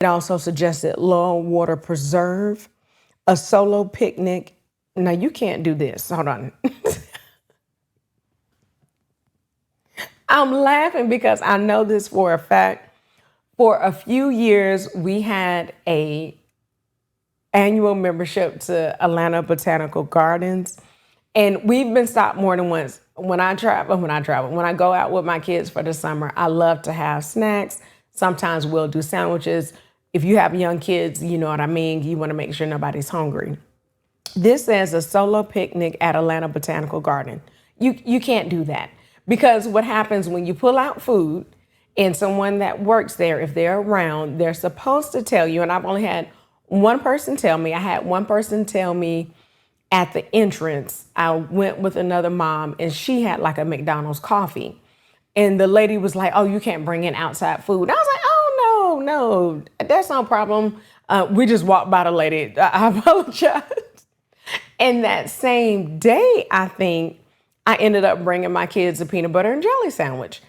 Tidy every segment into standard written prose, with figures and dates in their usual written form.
It also suggested low water preserve, a solo picnic. Now you can't do this. Hold on. I'm laughing because I know this for a fact. For a few years, we had a annual membership to Atlanta Botanical Gardens. And we've been stopped more than once. When I go out with my kids for the summer, I love to have snacks. Sometimes we'll do sandwiches. If you have young kids, you know what I mean. You want to make sure nobody's hungry. This says a solo picnic at Atlanta Botanical Garden. You can't do that because what happens when you pull out food and someone that works there, if they're around, they're supposed to tell you. And I've only had one person tell me. I had one person tell me at the entrance. I went with another mom and she had like a McDonald's coffee. And the lady was like, "Oh, you can't bring in outside food." I was like, "Oh, no, that's no problem." We just walked by the lady. I apologize. And that same day, I think I ended up bringing my kids a peanut butter and jelly sandwich.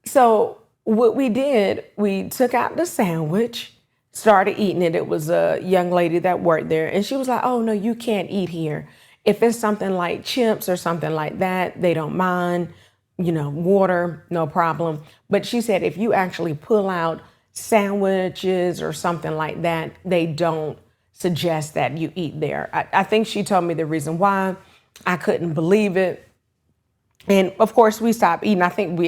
So what we did, we took out the sandwich, started eating it. It was a young lady that worked there. And she was like, "Oh, no, you can't eat here. If it's something like chips or something like that, they don't mind, water, no problem." But she said, if you actually pull out sandwiches or something like that, they don't suggest that you eat there. I think she told me the reason why. I couldn't believe it. And of course we stopped eating. I think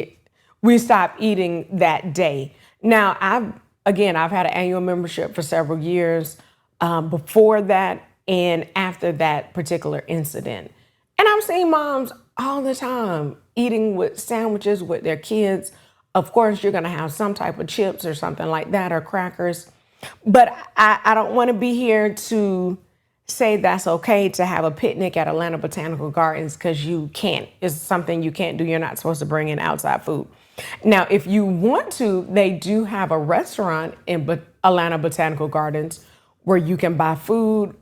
we stopped eating that day. Now I've had an annual membership for several years before that and after that particular incident. And I'm seeing moms all the time eating with sandwiches with their kids. Of course, you're going to have some type of chips or something like that or crackers. But I don't want to be here to say that's okay to have a picnic at Atlanta Botanical Gardens because you can't. It's something you can't do. You're not supposed to bring in outside food. Now, if you want to, they do have a restaurant in Atlanta Botanical Gardens where you can buy food